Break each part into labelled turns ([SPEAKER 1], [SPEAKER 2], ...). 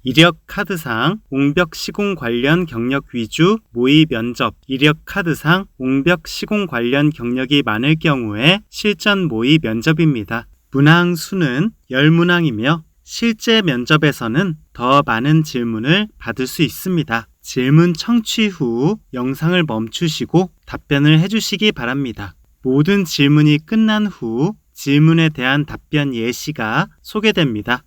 [SPEAKER 1] 이력 카드상 옹벽 시공 관련 경력 위주 모의 면접, 이력 카드상 옹벽 시공 관련 경력이 많을 경우에 실전 모의 면접입니다. 문항 수는 10문항이며 실제 면접에서는 더 많은 질문을 받을 수 있습니다. 질문 청취 후 영상을 멈추시고 답변을 해주시기 바랍니다. 모든 질문이 끝난 후 질문에 대한 답변 예시가 소개됩니다.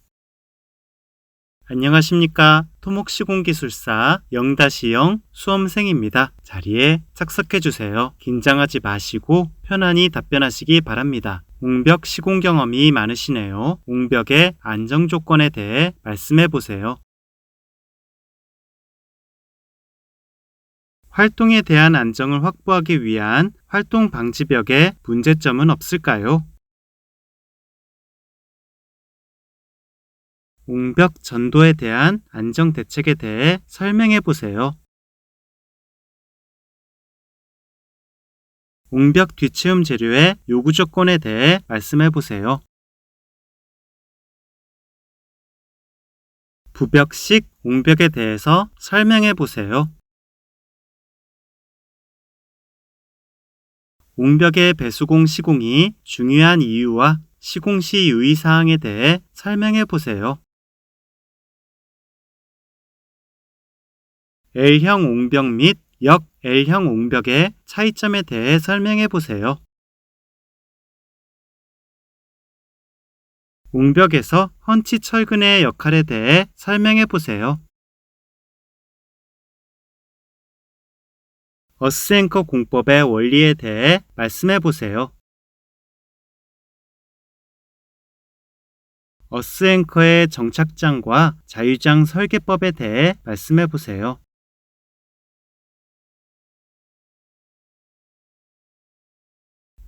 [SPEAKER 1] 안녕하십니까. 토목시공기술사 0-0 수험생입니다. 자리에 착석해주세요. 긴장하지 마시고 편안히 답변하시기 바랍니다. 옹벽 시공 경험이 많으시네요. 옹벽의 안정조건에 대해 말씀해보세요. 활동에 대한 안정을 확보하기 위한 활동 방지벽에 문제점은 없을까요? 옹벽 전도에 대한 안정 대책에 대해 설명해 보세요. 옹벽 뒷체움 재료의 요구 조건에 대해 말씀해 보세요. 부벽식 옹벽에 대해서 설명해 보세요. 옹벽의 배수공 시공이 중요한 이유와 시공 시 유의사항에 대해 설명해 보세요. L형 옹벽 및 역 L형 옹벽의 차이점에 대해 설명해 보세요. 옹벽에서 헌치 철근의 역할에 대해 설명해 보세요. 어스앵커 공법의 원리에 대해 말씀해 보세요. 어스앵커의 정착장과 자유장 설계법에 대해 말씀해 보세요.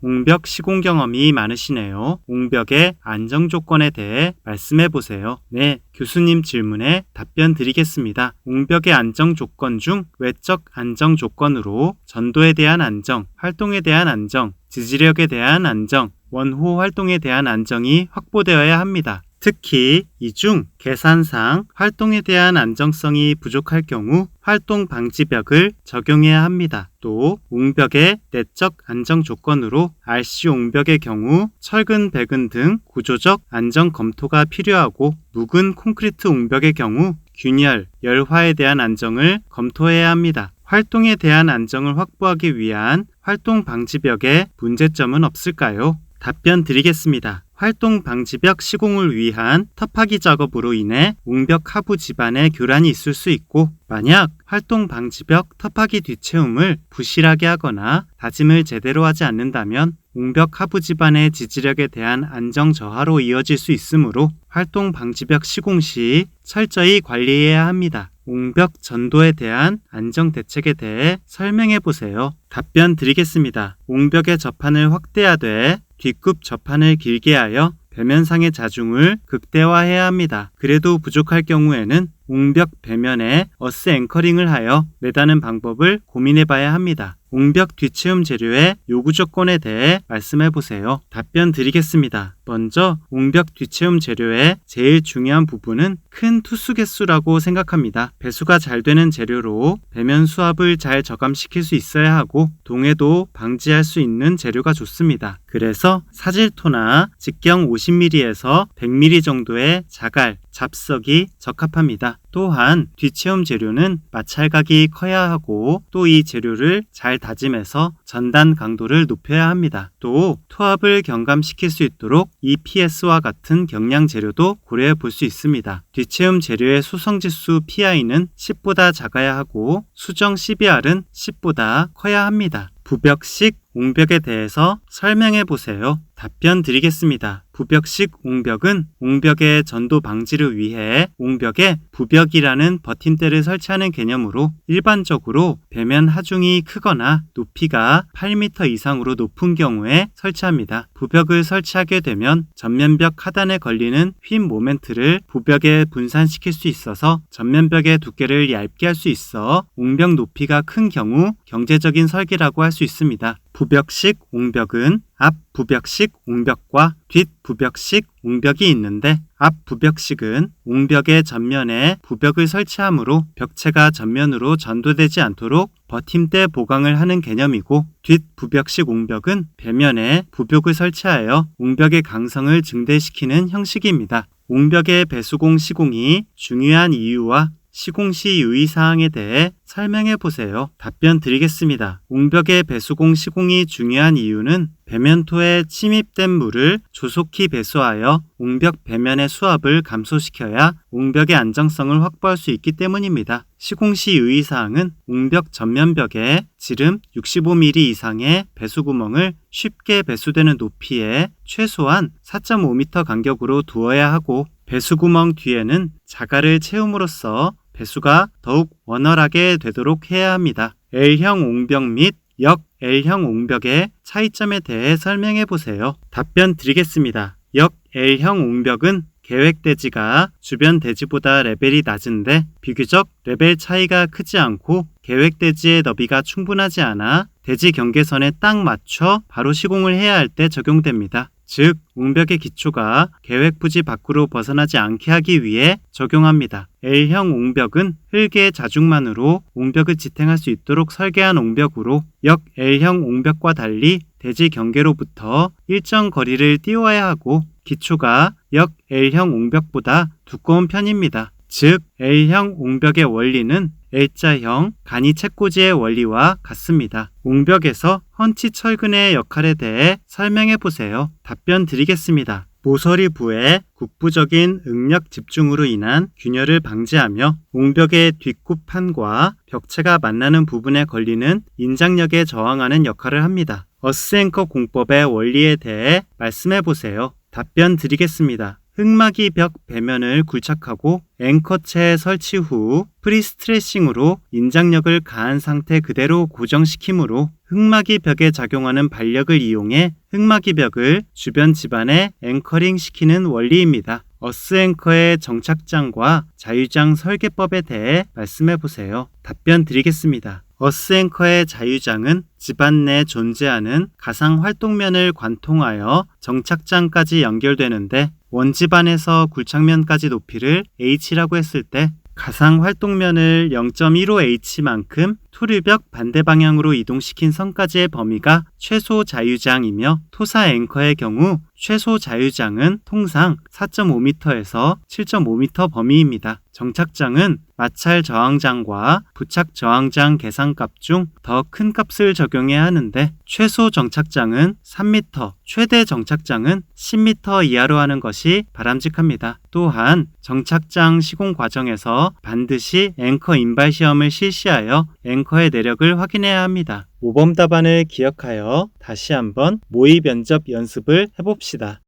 [SPEAKER 1] 옹벽 시공 경험이 많으시네요. 옹벽의 안정 조건에 대해 말씀해 보세요. 네, 교수님 질문에 답변 드리겠습니다. 옹벽의 안정 조건 중 외적 안정 조건으로 전도에 대한 안정, 활동에 대한 안정, 지지력에 대한 안정, 원호 활동에 대한 안정이 확보되어야 합니다. 특히 이 중 계산상 활동에 대한 안정성이 부족할 경우 활동 방지벽을 적용해야 합니다. 또 옹벽의 내적 안정 조건으로 RC 옹벽의 경우 철근, 배근 등 구조적 안정 검토가 필요하고 묵은 콘크리트 옹벽의 경우 균열, 열화에 대한 안정을 검토해야 합니다. 활동에 대한 안정을 확보하기 위한 활동 방지벽에 문제점은 없을까요? 답변 드리겠습니다. 활동 방지벽 시공을 위한 터파기 작업으로 인해 옹벽 하부 지반에 교란이 있을 수 있고, 만약 활동 방지벽 터파기 뒷체움을 부실하게 하거나 다짐을 제대로 하지 않는다면 옹벽 하부 지반의 지지력에 대한 안정 저하로 이어질 수 있으므로 활동 방지벽 시공 시 철저히 관리해야 합니다. 옹벽 전도에 대한 안정 대책에 대해 설명해 보세요. 답변 드리겠습니다. 옹벽의 접한을 확대하되 뒷굽 접한을 길게 하여 배면상의 자중을 극대화해야 합니다. 그래도 부족할 경우에는 옹벽 배면에 어스 앵커링을 하여 매다는 방법을 고민해 봐야 합니다. 옹벽 뒷체움 재료의 요구 조건에 대해 말씀해 보세요. 답변 드리겠습니다. 먼저 옹벽 뒷체움 재료의 제일 중요한 부분은 큰 투수 개수라고 생각합니다. 배수가 잘 되는 재료로 배면 수압을 잘 저감시킬 수 있어야 하고 동해도 방지할 수 있는 재료가 좋습니다. 그래서 사질토나 직경 50mm에서 100mm 정도의 자갈, 잡석이 적합합니다. 또한 뒷체움 재료는 마찰각이 커야 하고 또 이 재료를 잘 다짐해서 전단 강도를 높여야 합니다. 또 토합을 경감시킬 수 있도록 EPS와 같은 경량 재료도 고려해 볼 수 있습니다. 뒷체움 재료의 수성지수 PI는 10보다 작아야 하고 수정 CBR은 10보다 커야 합니다. 부벽식 옹벽에 대해서 설명해 보세요. 답변 드리겠습니다. 부벽식 옹벽은 옹벽의 전도 방지를 위해 옹벽에 부벽이라는 버팀대를 설치하는 개념으로 일반적으로 배면 하중이 크거나 높이가 8m 이상으로 높은 경우에 설치합니다. 부벽을 설치하게 되면 전면벽 하단에 걸리는 휨 모멘트를 부벽에 분산시킬 수 있어서 전면벽의 두께를 얇게 할 수 있어 옹벽 높이가 큰 경우 경제적인 설계라고 할 수 있습니다. 부벽식 옹벽은 앞 부벽식 옹벽과 뒷 부벽식 옹벽이 있는데, 앞 부벽식은 옹벽의 전면에 부벽을 설치하므로 벽체가 전면으로 전도되지 않도록 버팀대 보강을 하는 개념이고, 뒷 부벽식 옹벽은 벽면에 부벽을 설치하여 옹벽의 강성을 증대시키는 형식입니다. 옹벽의 배수공 시공이 중요한 이유와 시공 시 유의사항에 대해 설명해 보세요. 답변 드리겠습니다. 옹벽의 배수공 시공이 중요한 이유는 배면토에 침입된 물을 조속히 배수하여 옹벽 배면의 수압을 감소시켜야 옹벽의 안정성을 확보할 수 있기 때문입니다. 시공 시 유의사항은 옹벽 전면벽에 지름 65mm 이상의 배수구멍을 쉽게 배수되는 높이에 최소한 4.5m 간격으로 두어야 하고, 배수구멍 뒤에는 자갈을 채움으로써 배수가 더욱 원활하게 되도록 해야 합니다. L형 옹벽 및 역 L형 옹벽의 차이점에 대해 설명해 보세요. 답변 드리겠습니다. 역 L형 옹벽은 계획 대지가 주변 대지보다 레벨이 낮은데 비교적 레벨 차이가 크지 않고 계획 대지의 너비가 충분하지 않아 대지 경계선에 딱 맞춰 바로 시공을 해야 할 때 적용됩니다. 즉, 옹벽의 기초가 계획 부지 밖으로 벗어나지 않게 하기 위해 적용합니다. L형 옹벽은 흙의 자중만으로 옹벽을 지탱할 수 있도록 설계한 옹벽으로, 역 L형 옹벽과 달리 대지 경계로부터 일정 거리를 띄워야 하고 기초가 역 L형 옹벽보다 두꺼운 편입니다. 즉, L형 옹벽의 원리는 L자형 간이 채꽂이의 원리와 같습니다. 옹벽에서 헌치 철근의 역할에 대해 설명해 보세요. 답변 드리겠습니다. 모서리 부의 국부적인 응력 집중으로 인한 균열을 방지하며 옹벽의 뒷굽판과 벽체가 만나는 부분에 걸리는 인장력에 저항하는 역할을 합니다. 어스앵커 공법의 원리에 대해 말씀해 보세요. 답변 드리겠습니다. 흙막이 벽 배면을 굴착하고 앵커체 설치 후 프리스트레싱으로 인장력을 가한 상태 그대로 고정시키므로 흙막이 벽에 작용하는 반력을 이용해 흙막이 벽을 주변 집안에 앵커링 시키는 원리입니다. 어스앵커의 정착장과 자유장 설계법에 대해 말씀해 보세요. 답변 드리겠습니다. 어스앵커의 자유장은 집안 내 존재하는 가상 활동면을 관통하여 정착장까지 연결되는데, 원집안에서 굴착면까지 높이를 h라고 했을 때 가상 활동면을 0.15h만큼 토류벽 반대 방향으로 이동시킨 선까지의 범위가 최소 자유장이며, 토사 앵커의 경우 최소 자유장은 통상 4.5m에서 7.5m 범위입니다. 정착장은 마찰 저항장과 부착 저항장 계산값 중 더 큰 값을 적용해야 하는데, 최소 정착장은 3m, 최대 정착장은 10m 이하로 하는 것이 바람직합니다. 또한 정착장 시공 과정에서 반드시 앵커 인발 시험을 실시하여 앵커의 내력을 확인해야 합니다. 모범 답안을 기억하여 다시 한번 모의 면접 연습을 해봅시다.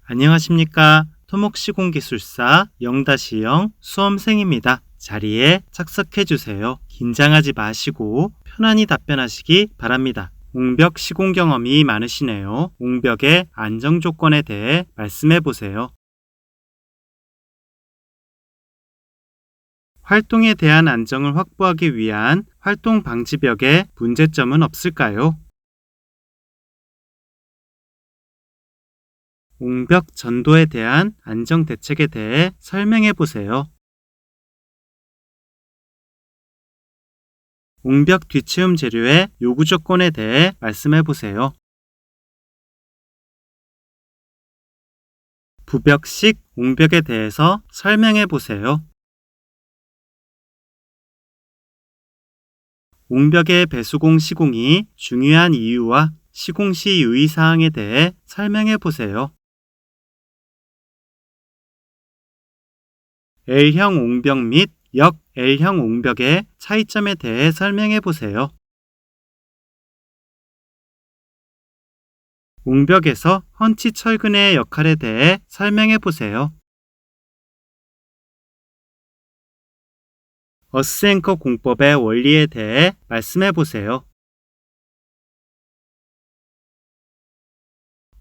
[SPEAKER 1] 안녕하십니까? 토목시공기술사 0-0 수험생입니다. 자리에 착석해주세요. 긴장하지 마시고 편안히 답변하시기 바랍니다. 옹벽 시공 경험이 많으시네요. 옹벽의 안정 조건에 대해 말씀해 보세요. 활동에 대한 안정을 확보하기 위한 활동 방지벽에 문제점은 없을까요? 옹벽 전도에 대한 안정 대책에 대해 설명해 보세요. 옹벽 뒷체움 재료의 요구 조건에 대해 말씀해 보세요. 부벽식 옹벽에 대해서 설명해 보세요. 옹벽의 배수공 시공이 중요한 이유와 시공 시 유의사항에 대해 설명해 보세요. L형 옹벽 및 역 L형 옹벽의 차이점에 대해 설명해 보세요. 옹벽에서 헌치 철근의 역할에 대해 설명해 보세요. 어스앵커 공법의 원리에 대해 말씀해 보세요.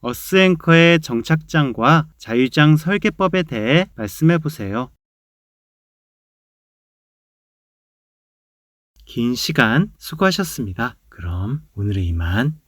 [SPEAKER 1] 어스앵커의 정착장과 자유장 설계법에 대해 말씀해 보세요. 긴 시간 수고하셨습니다. 그럼 오늘은 이만.